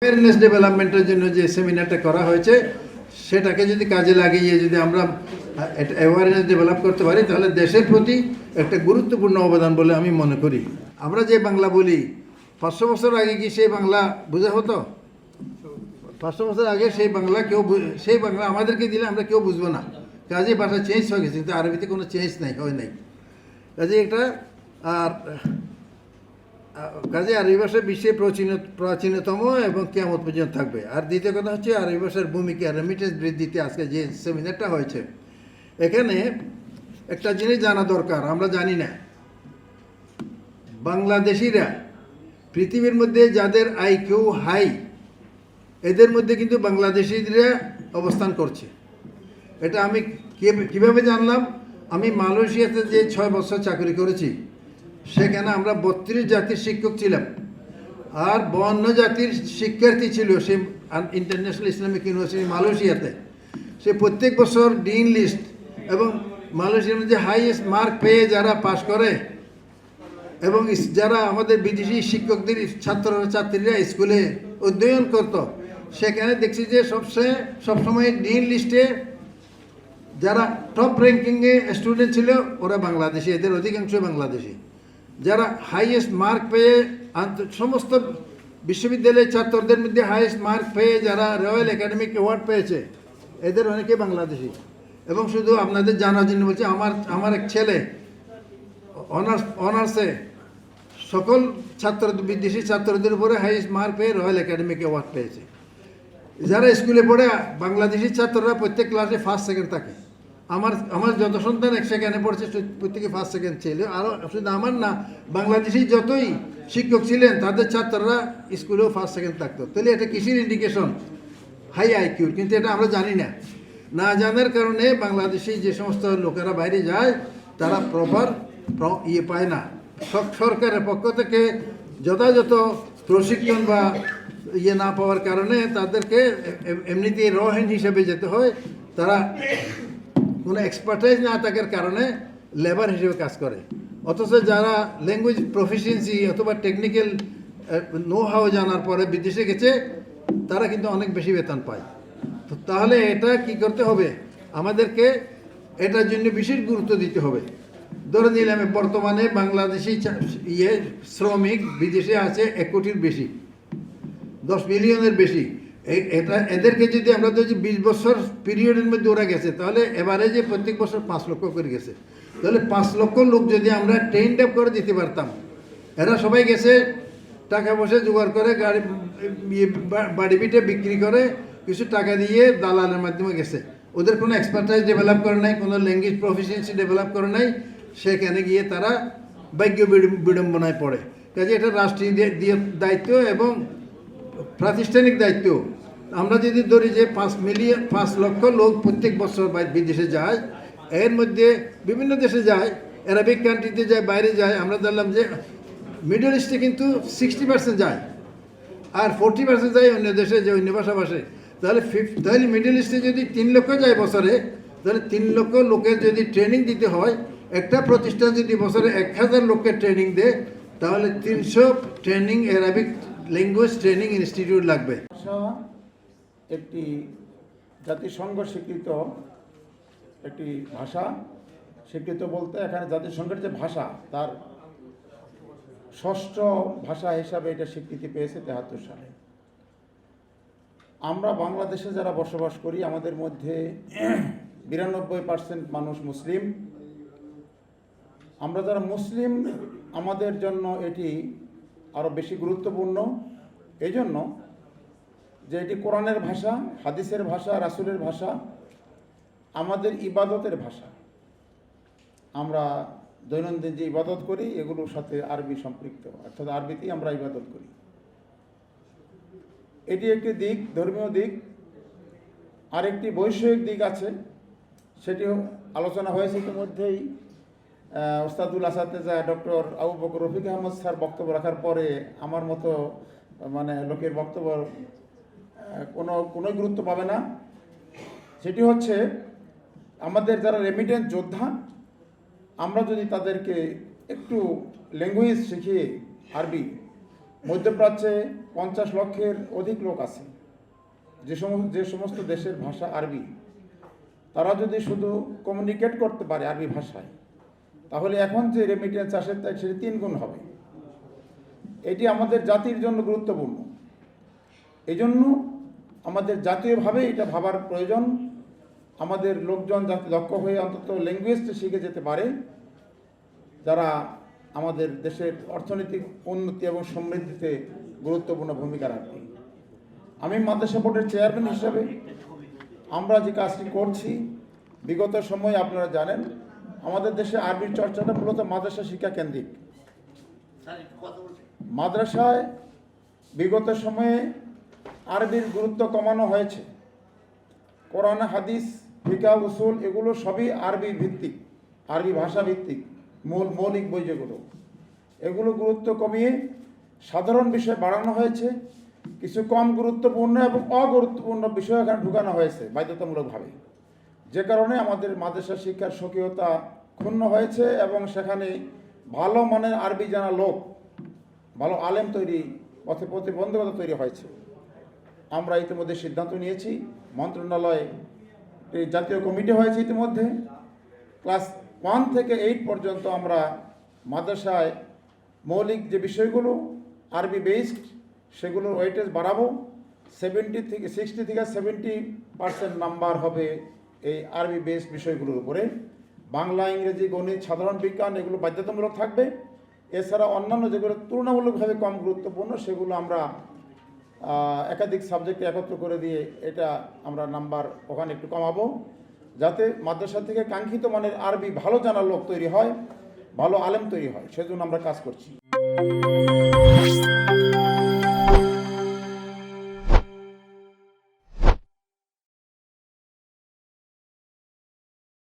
Awareness ডেভেলপমেন্টের জন্য যে সেমিনারটা করা হয়েছে সেটাকে যদি কাজে লাগিয়ে যদি আমরা অ্যাওয়ারনেস ডেভেলপ করতে পারি তাহলে দেশের প্রতি একটা গুরুত্বপূর্ণ অবদান বলে আমি মনে করি। আমরা যে বাংলা বলি 500 বছর আগে কি সেই বাংলা বোঝা হতো? 500 বছর আগে সেই বাংলা আমাদেরকে দিলে আমরা কেউ বুঝবো না। কাজে ভাষা চেঞ্জ হয়ে গেছে, কিন্তু আরবিতে কোনো চেঞ্জ হয় নাই। কাজে এটা আর কাজে আরবি ভাষা বিশ্বে প্রাচীনতম এবং কিয়ামত পর্যন্ত থাকবে। আর দ্বিতীয় কথা হচ্ছে আরবি ভাষার ভূমিকা রেমিটেন্স বৃদ্ধিতে আজকে যে সেমিনারটা হয়েছে, এখানে একটা জিনিস জানা দরকার, আমরা জানি না। বাংলাদেশিরা পৃথিবীর মধ্যে যাদের আইকিউ হাই, এদের মধ্যে কিন্তু বাংলাদেশিরা অবস্থান করছে। এটা আমি কিভাবে জানলাম? আমি মালয়েশিয়াতে যে 6 বছর চাকরি করেছি, সেখানে আমরা 32 জাতির শিক্ষক ছিলাম, আর 52 জাতির শিক্ষার্থী ছিল সে ইন্টারন্যাশনাল ইসলামিক ইউনিভার্সিটি মালয়েশিয়াতে। সে প্রত্যেক বছর ডিন লিস্ট এবং মালয়েশিয়ার মধ্যে হাইয়েস্ট মার্ক পেয়ে যারা পাশ করে এবং যারা আমাদের বিদেশি শিক্ষকদের ছাত্রীরা স্কুলে অধ্যয়ন করত, সেখানে দেখছি যে সবসময় ডিন লিস্টে যারা টপ র্যাঙ্কিংয়ে স্টুডেন্ট ছিল ওরা বাংলাদেশি, এদের অধিকাংশ বাংলাদেশি। যারা হাইয়েস্ট মার্ক পেয়ে সমস্ত বিশ্ববিদ্যালয়ের ছাত্রদের মধ্যে হাইয়েস্ট মার্ক পেয়ে যারা রয়্যাল একাডেমিক অ্যাওয়ার্ড পেয়েছে, এদের অনেকে বাংলাদেশি। এবং শুধু আপনাদের জানার জন্য বলছি, আমার এক ছেলে অনার্সে সকল বিদেশি ছাত্রদের উপরে হাইয়েস্ট মার্ক পেয়ে রয়্যাল একাডেমিক অ্যাওয়ার্ড পেয়েছে। যারা স্কুলে পড়ে বাংলাদেশি ছাত্ররা প্রত্যেক ক্লাসে ফার্স্ট সেকেন্ড থাকে। আমার যত সন্তান সেখানে পড়ছে প্রত্যেকে ফার্স্ট সেকেন্ড ছিল। আরও শুধু আমার না, বাংলাদেশি যতই শিক্ষক ছিলেন তাদের ছাত্ররা স্কুলেও ফার্স্ট সেকেন্ড থাকতো। তাহলে এটা কিসের ইন্ডিকেশন? হাই আইকিউর। কিন্তু এটা আমরা জানি না জানার কারণে বাংলাদেশি যে সমস্ত লোকেরা বাইরে যায় তারা প্রপার পায় না। সরকারের পক্ষ থেকে যথাযথ প্রশিক্ষণ বা না পাওয়ার কারণে তাদেরকে এমনিতেই রহীন হিসেবে যেতে হয়। তারা কোনো এক্সপার্টাইজ না থাকার কারণে লেবার হিসেবে কাজ করে। অথচ যারা ল্যাঙ্গুয়েজ প্রফিসিয়েন্সি অথবা টেকনিক্যাল নো হাও জানার পরে বিদেশে গেছে, তারা কিন্তু অনেক বেশি বেতন পায়। তো তাহলে এটা কি করতে হবে? আমাদেরকে এটার জন্য বিশেষ গুরুত্ব দিতে হবে। ধরে নিলাম বর্তমানে বাংলাদেশি শ্রমিক বিদেশে আছে 1 কোটির বেশি, 10 মিলিয়নের বেশি। এদেরকে যদি আমরা 20 বছর পিরিয়ডের মধ্যে ওরা গেছে, তাহলে এভারেজে প্রত্যেক বছর 5 লক্ষ করে গেছে। তাহলে 5 লক্ষ লোক যদি আমরা ট্রেন্ড আপ করে দিতে পারতাম, এরা সবাই গেছে টাকা পয়সা জোগাড় করে বাড়ি পিঠে বিক্রি করে কিছু টাকা দিয়ে দালালের মাধ্যমে গেছে। ওদের কোনো এক্সপার্টাইজ ডেভেলপ করে নাই, কোনো ল্যাঙ্গুয়েজ প্রফিসিয়েন্সি ডেভেলপ করে নাই। সেখানে গিয়ে তারা ভাগ্য বিড়ম্বনায় পড়ে। কাজে এটা রাষ্ট্রীয় দায়িত্ব এবং প্রাতিষ্ঠানিক দায়িত্ব। আমরা যদি ধরি যে 5 লক্ষ লোক প্রত্যেক বছর বিদেশে যায়, এর মধ্যে বিভিন্ন দেশে যায়, অ্যারাবিক কান্ট্রিতে যায়, বাইরে যায়। আমরা ধরলাম যে মিডল ইস্টে কিন্তু 60% যায়, আর 40% যায় অন্য দেশে, যে অন্য ভাষাভাষী। তাহলে মিডল ইস্টে যদি 3 লক্ষ যায় বছরে, তাহলে 3 লক্ষ লোকের যদি ট্রেনিং দিতে হয়, একটা প্রতিষ্ঠান যদি বছরে 1000 লোককে ট্রেনিং দেয়, তাহলে 300 training Arabic language training institute লাগবে। একটি জাতিসংঘ স্বীকৃত একটি ভাষা। স্বীকৃত বলতে এখানে জাতিসংঘের যে ভাষা, তার 6ষ্ঠ ভাষা হিসাবে এটা স্বীকৃতি পেয়েছে 73 সালে। আমরা বাংলাদেশে যারা বসবাস করি, আমাদের মধ্যে 92% মানুষ মুসলিম। আমরা যারা মুসলিম, আমাদের জন্য এটি আরও বেশি গুরুত্বপূর্ণ এই জন্য যে এটি কোরআনের ভাষা, হাদিসের ভাষা, রাসূলের ভাষা, আমাদের ইবাদতের ভাষা। আমরা দৈনন্দিন যে ইবাদত করি এগুলোর সাথে আরবি সম্পৃক্ত, অর্থাৎ আরবিতেই আমরা ইবাদত করি। এটি একটি দিক, ধর্মীয় দিক। আরেকটি বৈষয়িক দিক আছে, সেটি আলোচনা হয়েছে ইতিমধ্যেই। ওস্তাদুল আসাতেজা ডক্টর আবু বকর রফিক আহমদ স্যার বক্তব্য রাখার পরে আমার মতো লোকের বক্তব্য কোনো গুরুত্ব পাবে না। সেটি হচ্ছে আমাদের যারা রেমিটেন্স যোদ্ধা, আমরা যদি তাদেরকে একটু ল্যাঙ্গুয়েজ শিখিয়ে আরবি, মধ্যপ্রাচ্যে 50 লক্ষের অধিক লোক আছে, যে সমস্ত দেশের ভাষা আরবি, তারা যদি শুধু কমিউনিকেট করতে পারে আরবি ভাষায়, তাহলে এখন যে রেমিটেন্স আসে সেটি 3 গুণ হবে। এটি আমাদের জাতির জন্য গুরুত্বপূর্ণ। এই জন্য আমাদের জাতীয়ভাবে এটা ভাবার প্রয়োজন। আমাদের লোকজন যাতে দক্ষ হয়ে অন্তত ল্যাঙ্গুয়েজটা শিখে যেতে পারে, যারা আমাদের দেশের অর্থনৈতিক উন্নতি এবং সমৃদ্ধিতে গুরুত্বপূর্ণ ভূমিকা রাখবে। আমি মাদ্রাসা বোর্ডের চেয়ারম্যান হিসেবে আমরা যে কাজটি করছি, বিগত সময়ে আপনারা জানেন আমাদের দেশে আরবির চর্চাটা মূলত মাদ্রাসা শিক্ষা কেন্দ্রিক। মাদ্রাসায় বিগত সময়ে আরবির গুরুত্ব কমানো হয়েছে। কোরআন, হাদিস, ফিকাহ, উসুল এগুলো সবই আরবি ভিত্তিক, আরবি ভাষা ভিত্তিক মৌলিক বই যেগুলো, এগুলো গুরুত্ব কমিয়ে সাধারণ বিষয় বাড়ানো হয়েছে। কিছু কম গুরুত্বপূর্ণ এবং অগুরুত্বপূর্ণ বিষয় এখানে ঢুকানো হয়েছে বাধ্যতামূলকভাবে, যে কারণে আমাদের মাদ্রাসা শিক্ষার স্বকীয়তা ক্ষুণ্ণ হয়েছে এবং সেখানে ভালো মানের আরবি জানা লোক, ভালো আলেম তৈরি পথে প্রতিবন্ধকতা তৈরি হয়েছে। আমরা ইতিমধ্যে সিদ্ধান্ত নিয়েছি, মন্ত্রণালয়ে জাতীয় কমিটি হয়েছে ইতিমধ্যে, ক্লাস 1 থেকে 8 পর্যন্ত আমরা মাদ্রাসায় মৌলিক যে বিষয়গুলো আরবি বেসড সেগুলোর ওয়েটেজ বাড়াবো। 60 থেকে 70% নাম্বার হবে এই আরবি বেসড বিষয়গুলোর উপরে। বাংলা, ইংরেজি, গণিত, সাধারণ বিজ্ঞান এগুলো বাধ্যতামূলক থাকবে। এছাড়া অন্যান্য যেগুলো তুলনামূলকভাবে কম গুরুত্বপূর্ণ সেগুলো আমরা একাধিক সাবজেক্টে একত্র করে দিয়ে এটা আমরা নাম্বার ওখানে একটু কমাবো, যাতে মাদ্রাসা থেকে কাঙ্ক্ষিত মানের আরবি ভালো জানার লোক তৈরি হয়, ভালো আলেম তৈরি হয়। সেজন্য আমরা কাজ করছি।